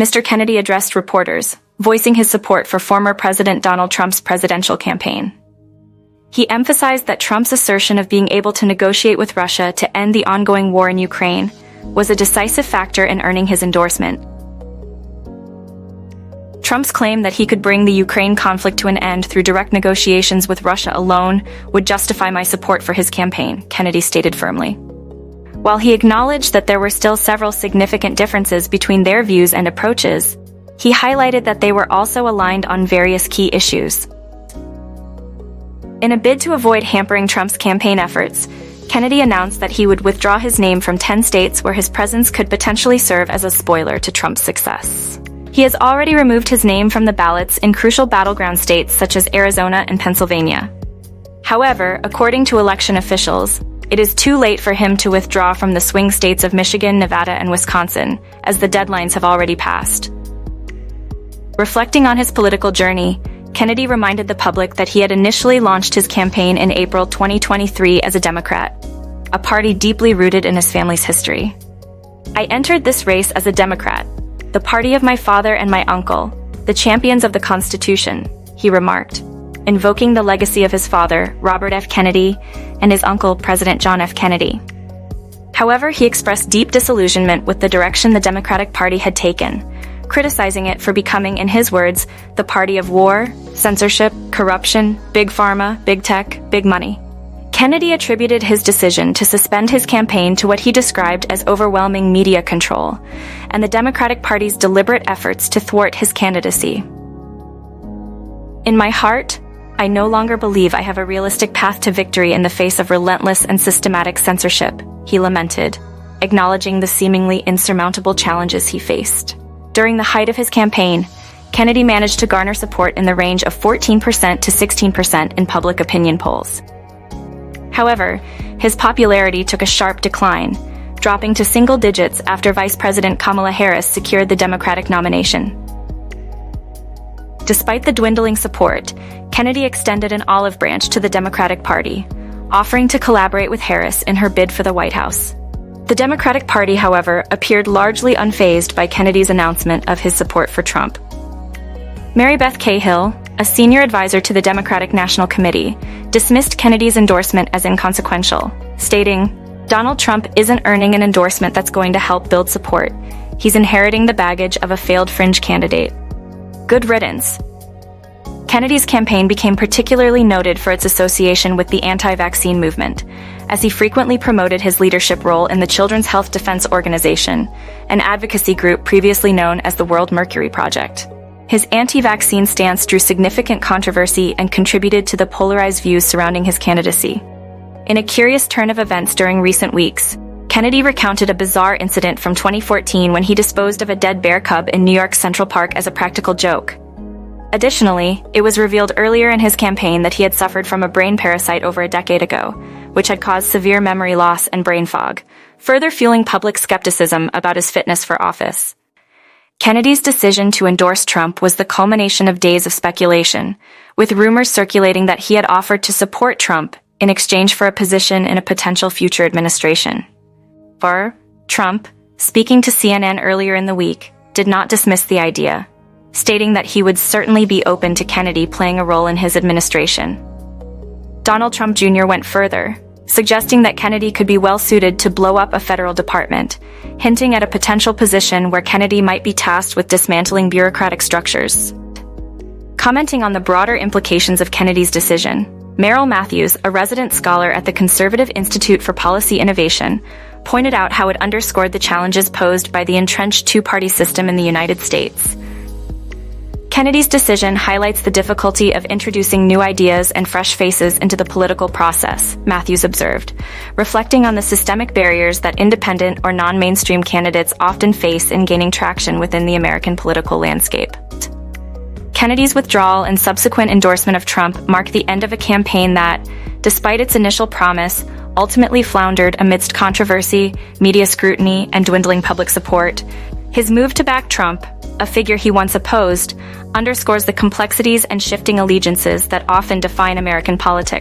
Mr. Kennedy addressed reporters, voicing his support for former President Donald Trump's presidential campaign. He emphasized that Trump's assertion of being able to negotiate with Russia to end the ongoing war in Ukraine was a decisive factor in earning his endorsement. Trump's claim that he could bring the Ukraine conflict to an end through direct negotiations with Russia alone would justify my support for his campaign, Kennedy stated firmly. While he acknowledged that there were still several significant differences between their views and approaches, he highlighted that they were also aligned on various key issues. In a bid to avoid hampering Trump's campaign efforts, Kennedy announced that he would withdraw his name from 10 states where his presence could potentially serve as a spoiler to Trump's success. He has already removed his name from the ballots in crucial battleground states such as Arizona and Pennsylvania. However, according to election officials, it is too late for him to withdraw from the swing states of Michigan, Nevada, and Wisconsin, as the deadlines have already passed. Reflecting on his political journey, Kennedy reminded the public that he had initially launched his campaign in April 2023 as a Democrat, a party deeply rooted in his family's history. "I entered this race as a Democrat, the party of my father and my uncle, the champions of the Constitution," he remarked, invoking the legacy of his father, Robert F. Kennedy, and his uncle, President John F. Kennedy. However, he expressed deep disillusionment with the direction the Democratic Party had taken, criticizing it for becoming, in his words, the party of war, censorship, corruption, big pharma, big tech, big money. Kennedy attributed his decision to suspend his campaign to what he described as overwhelming media control and the Democratic Party's deliberate efforts to thwart his candidacy. "In my heart, I no longer believe I have a realistic path to victory in the face of relentless and systematic censorship," he lamented, acknowledging the seemingly insurmountable challenges he faced. During the height of his campaign, Kennedy managed to garner support in the range of 14% to 16% in public opinion polls. However, his popularity took a sharp decline, dropping to single digits after Vice President Kamala Harris secured the Democratic nomination. Despite the dwindling support, Kennedy extended an olive branch to the Democratic Party, offering to collaborate with Harris in her bid for the White House. The Democratic Party, however, appeared largely unfazed by Kennedy's announcement of his support for Trump. Mary Beth Cahill, a senior advisor to the Democratic National Committee, dismissed Kennedy's endorsement as inconsequential, stating, "Donald Trump isn't earning an endorsement that's going to help build support. He's inheriting the baggage of a failed fringe candidate. Good riddance." Kennedy's campaign became particularly noted for its association with the anti-vaccine movement, as he frequently promoted his leadership role in the Children's Health Defense Organization, an advocacy group previously known as the World Mercury Project. His anti-vaccine stance drew significant controversy and contributed to the polarized views surrounding his candidacy. In a curious turn of events during recent weeks, Kennedy recounted a bizarre incident from 2014 when he disposed of a dead bear cub in New York's Central Park as a practical joke. Additionally, it was revealed earlier in his campaign that he had suffered from a brain parasite over a decade ago, which had caused severe memory loss and brain fog, further fueling public skepticism about his fitness for office. Kennedy's decision to endorse Trump was the culmination of days of speculation, with rumors circulating that he had offered to support Trump in exchange for a position in a potential future administration. Trump, speaking to CNN earlier in the week, did not dismiss the idea, stating that he would certainly be open to Kennedy playing a role in his administration. Donald Trump Jr. went further, suggesting that Kennedy could be well-suited to blow up a federal department, hinting at a potential position where Kennedy might be tasked with dismantling bureaucratic structures. Commenting on the broader implications of Kennedy's decision, Merrill Matthews, a resident scholar at the Conservative Institute for Policy Innovation, pointed out how it underscored the challenges posed by the entrenched two-party system in the United States. Kennedy's decision highlights the difficulty of introducing new ideas and fresh faces into the political process, Matthews observed, reflecting on the systemic barriers that independent or non-mainstream candidates often face in gaining traction within the American political landscape. Kennedy's withdrawal and subsequent endorsement of Trump marked the end of a campaign that, despite its initial promise, ultimately floundered amidst controversy, media scrutiny, and dwindling public support. His move to back Trump, a figure he once opposed, underscores the complexities and shifting allegiances that often define American politics.